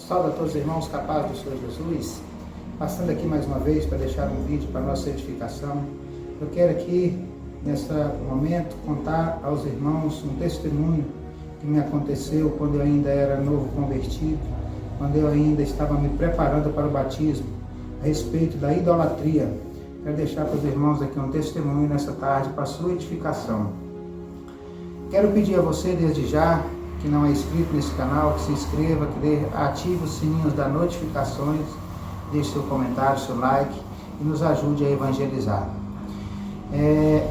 Salve a todos os irmãos, capazes do Senhor Jesus. Passando aqui mais uma vez para deixar um vídeo para nossa edificação. Eu quero aqui, nesse momento, contar aos irmãos um testemunho que me aconteceu quando eu ainda era novo convertido, quando eu ainda estava me preparando para o batismo, a respeito da idolatria. Quero deixar para os irmãos aqui um testemunho nessa tarde para a sua edificação. Quero pedir a você desde já, que não é inscrito nesse canal, que se inscreva, que ative os sininhos das notificações, deixe seu comentário, seu like e nos ajude a evangelizar.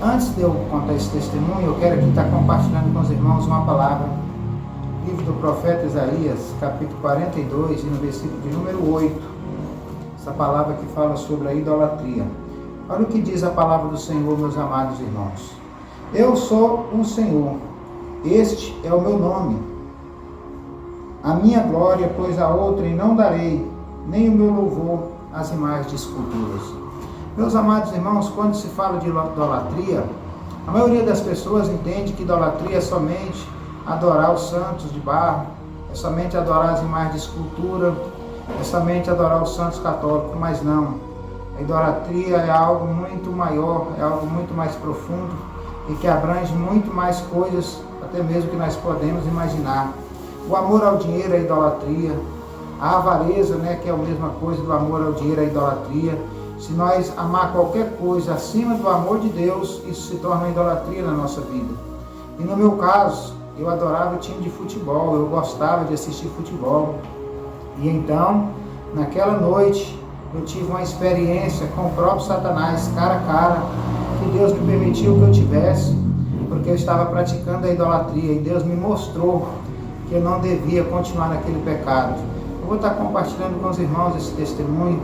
Antes de eu contar esse testemunho, eu quero aqui estar compartilhando com os irmãos uma palavra. Livro do profeta Isaías, capítulo 42, e no versículo de número 8. Essa palavra que fala sobre a idolatria. Olha o que diz a palavra do Senhor, meus amados irmãos. Eu sou o Senhor, este é o meu nome. A minha glória, pois a outrem não darei, nem o meu louvor às imagens de esculturas. Meus amados irmãos, quando se fala de idolatria, a maioria das pessoas entende que idolatria é somente adorar os santos de barro, é somente adorar as imagens de escultura, é somente adorar os santos católicos, mas não. A idolatria é algo muito maior, é algo muito mais profundo e que abrange muito mais coisas, até mesmo que nós podemos imaginar. O amor ao dinheiro é idolatria, a avareza, que é a mesma coisa do amor ao dinheiro, é idolatria. Se nós amar qualquer coisa acima do amor de Deus, isso se torna idolatria na nossa vida. E no meu caso, eu adorava o time de futebol, eu gostava de assistir futebol. E então, naquela noite, eu tive uma experiência com o próprio Satanás, cara a cara, que Deus me permitiu que eu tivesse, porque eu estava praticando a idolatria e Deus me mostrou que eu não devia continuar naquele pecado. Eu vou estar compartilhando com os irmãos esse testemunho,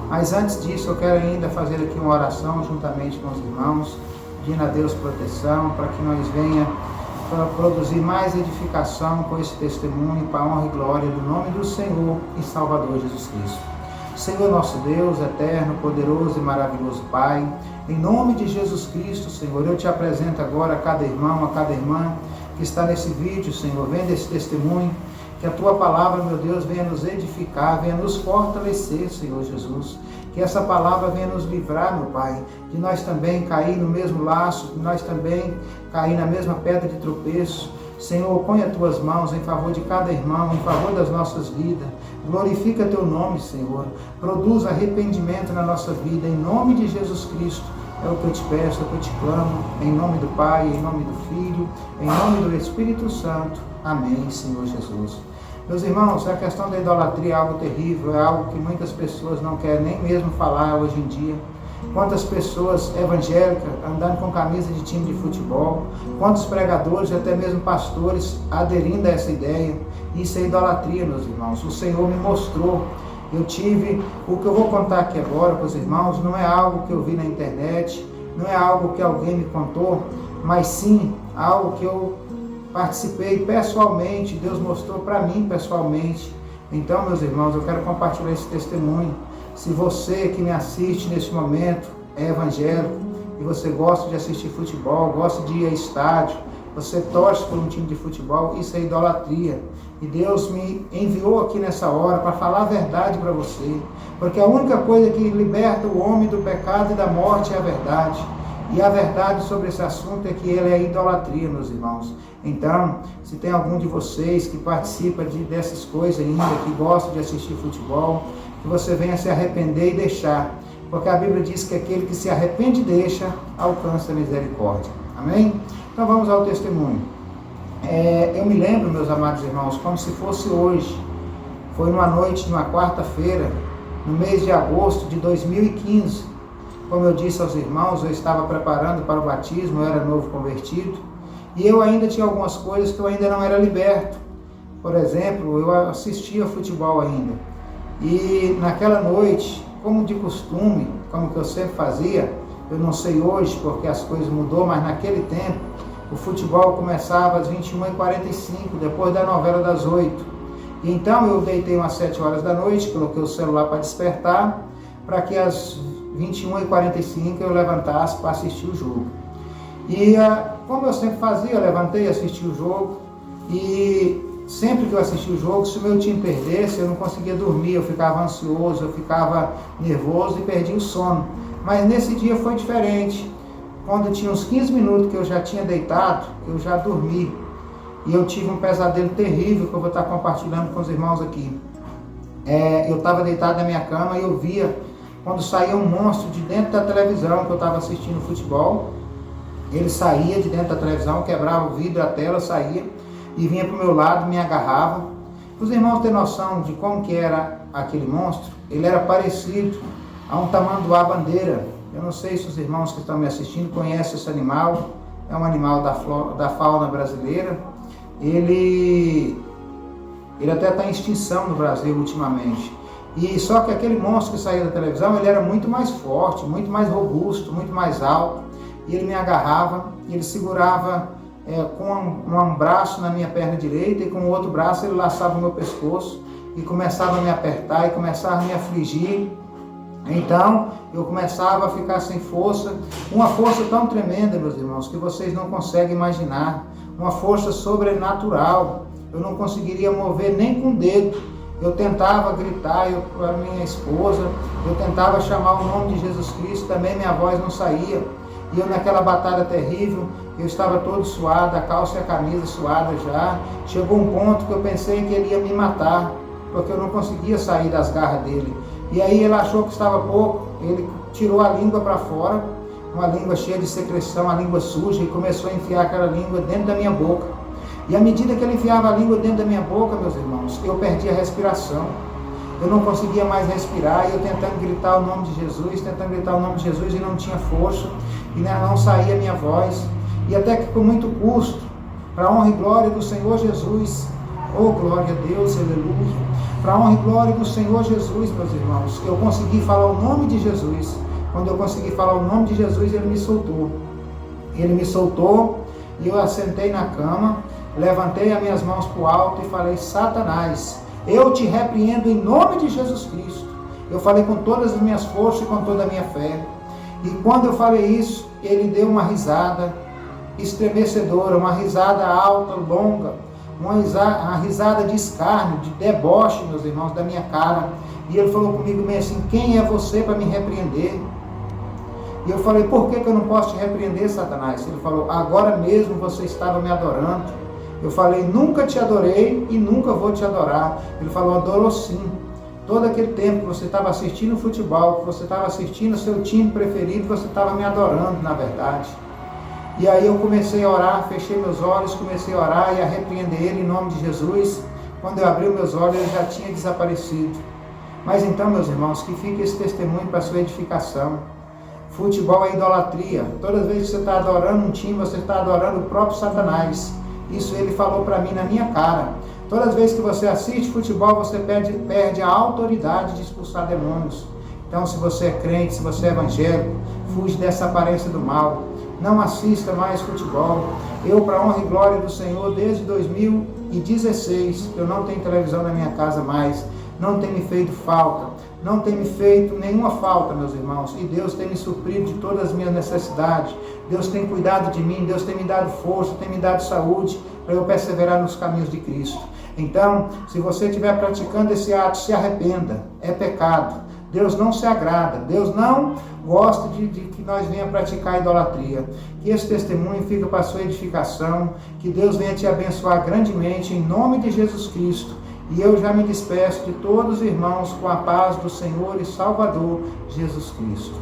mas antes disso eu quero ainda fazer aqui uma oração juntamente com os irmãos, pedindo a Deus proteção, para que nós venha produzir mais edificação com esse testemunho, para a honra e glória do nome do Senhor e Salvador Jesus Cristo. Senhor nosso Deus, eterno, poderoso e maravilhoso Pai, em nome de Jesus Cristo, Senhor, eu te apresento agora a cada irmão, a cada irmã que está nesse vídeo, Senhor, vendo esse testemunho, que a Tua palavra, meu Deus, venha nos edificar, venha nos fortalecer, Senhor Jesus, que essa palavra venha nos livrar, meu Pai, de nós também cair no mesmo laço, de nós também cair na mesma pedra de tropeço. Senhor, põe as Tuas mãos em favor de cada irmão, em favor das nossas vidas. Glorifica Teu nome, Senhor. Produz arrependimento na nossa vida, em nome de Jesus Cristo. É o que eu te peço, é o que eu te clamo, em nome do Pai, em nome do Filho, em nome do Espírito Santo. Amém, Senhor Jesus. Meus irmãos, a questão da idolatria é algo terrível, é algo que muitas pessoas não querem nem mesmo falar hoje em dia. Quantas pessoas evangélicas andando com camisa de time de futebol, quantos pregadores e até mesmo pastores aderindo a essa ideia. Isso é idolatria, meus irmãos. O Senhor me mostrou. O que eu vou contar aqui agora para os irmãos não é algo que eu vi na internet, não é algo que alguém me contou, mas sim algo que eu participei pessoalmente, Deus mostrou para mim pessoalmente. Então, meus irmãos, eu quero compartilhar esse testemunho. Se você que me assiste nesse momento é evangélico e você gosta de assistir futebol, gosta de ir a estádio, você torce por um time de futebol, isso é idolatria. E Deus me enviou aqui nessa hora para falar a verdade para você, porque a única coisa que liberta o homem do pecado e da morte é a verdade. E a verdade sobre esse assunto é que ele é idolatria, meus irmãos. Então, se tem algum de vocês que participa dessas coisas ainda, que gosta de assistir futebol, que você venha se arrepender e deixar, porque a Bíblia diz que aquele que se arrepende e deixa, alcança a misericórdia. Amém? Então vamos ao testemunho. Eu me lembro, meus amados irmãos, como se fosse hoje. Foi numa noite de uma quarta-feira, no mês de agosto de 2015. Como eu disse aos irmãos, eu estava preparando para o batismo, eu era novo convertido, e eu ainda tinha algumas coisas que eu ainda não era liberto. Por exemplo, eu assistia futebol ainda. E naquela noite, como de costume, como que eu sempre fazia, eu não sei hoje porque as coisas mudou, mas naquele tempo o futebol começava às 21h45, depois da novela das 8. E então eu deitei umas 7 horas da noite, coloquei o celular para despertar, para que às 21h45 eu levantasse para assistir o jogo. E como eu sempre fazia, eu levantei, assisti o jogo e sempre que eu assistia o jogo, se o meu time perdesse, eu não conseguia dormir, eu ficava ansioso, eu ficava nervoso e perdia o sono. Mas nesse dia foi diferente. Quando tinha uns 15 minutos que eu já tinha deitado, eu já dormi. E eu tive um pesadelo terrível que eu vou estar compartilhando com os irmãos aqui. Eu estava deitado na minha cama e eu via quando saía um monstro de dentro da televisão que eu estava assistindo futebol. Ele saía de dentro da televisão, quebrava o vidro, a tela, saía e vinha para o meu lado, me agarrava. Os irmãos têm noção de como que era aquele monstro? Ele era parecido a um tamanduá-bandeira. Eu não sei se os irmãos que estão me assistindo conhecem esse animal. É um animal da fauna brasileira. Ele até está em extinção no Brasil ultimamente. E só que aquele monstro que saía da televisão, ele era muito mais forte, muito mais robusto, muito mais alto. E ele me agarrava, e ele segurava com um braço na minha perna direita e com o outro braço ele laçava o meu pescoço e começava a me apertar e começava a me afligir. Então eu começava a ficar sem força, uma força tão tremenda, meus irmãos, que vocês não conseguem imaginar, uma força sobrenatural. Eu não conseguiria mover nem com o dedo. Eu tentava gritar para minha esposa, eu tentava chamar o nome de Jesus Cristo, também minha voz não saía. E eu naquela batalha terrível, eu estava todo suado, a calça e a camisa suada já. Chegou um ponto que eu pensei que ele ia me matar, porque eu não conseguia sair das garras dele. E aí ele achou que estava pouco, ele tirou a língua para fora, uma língua cheia de secreção, a língua suja, e começou a enfiar aquela língua dentro da minha boca. E à medida que ele enfiava a língua dentro da minha boca, meus irmãos, eu perdia a respiração. Eu não conseguia mais respirar, e eu tentando gritar o nome de Jesus, e não tinha força, e não saía a minha voz. E até que com muito custo, para a honra e glória do Senhor Jesus, oh glória a Deus, aleluia, para a honra e glória do Senhor Jesus, meus irmãos, eu consegui falar o nome de Jesus. Quando eu consegui falar o nome de Jesus, ele me soltou. Ele me soltou, e eu assentei na cama, levantei as minhas mãos para o alto e falei: Satanás, eu te repreendo em nome de Jesus Cristo. Eu falei com todas as minhas forças e com toda a minha fé. E quando eu falei isso, ele deu uma risada estremecedora, uma risada alta, longa, uma risada de escárnio, de deboche, meus irmãos, da minha cara. E ele falou comigo meio assim: quem é você para me repreender? E eu falei: por que eu não posso te repreender, Satanás? Ele falou: agora mesmo você estava me adorando. Eu falei: nunca te adorei e nunca vou te adorar. Ele falou: adorou sim. Todo aquele tempo que você estava assistindo futebol, que você estava assistindo o seu time preferido, você estava me adorando, na verdade. E aí eu comecei a orar, fechei meus olhos, comecei a orar e a repreender ele em nome de Jesus. Quando eu abri meus olhos, ele já tinha desaparecido. Mas então, meus irmãos, que fique esse testemunho para a sua edificação. Futebol é idolatria. Todas as vezes que você está adorando um time, você está adorando o próprio Satanás. Isso ele falou para mim na minha cara. Todas as vezes que você assiste futebol, você perde a autoridade de expulsar demônios. Então, se você é crente, se você é evangélico, fuge dessa aparência do mal. Não assista mais futebol. Eu, para a honra e glória do Senhor, desde 2016, eu não tenho televisão na minha casa mais. Não tem me feito falta. Não tem me feito nenhuma falta, meus irmãos. E Deus tem me suprido de todas as minhas necessidades. Deus tem cuidado de mim. Deus tem me dado força, tem me dado saúde para eu perseverar nos caminhos de Cristo. Então, se você estiver praticando esse ato, se arrependa. É pecado. Deus não se agrada. Deus não gosta de que nós venhamos praticar idolatria. Que esse testemunho fique para a sua edificação. Que Deus venha te abençoar grandemente em nome de Jesus Cristo. E eu já me despeço de todos os irmãos com a paz do Senhor e Salvador Jesus Cristo.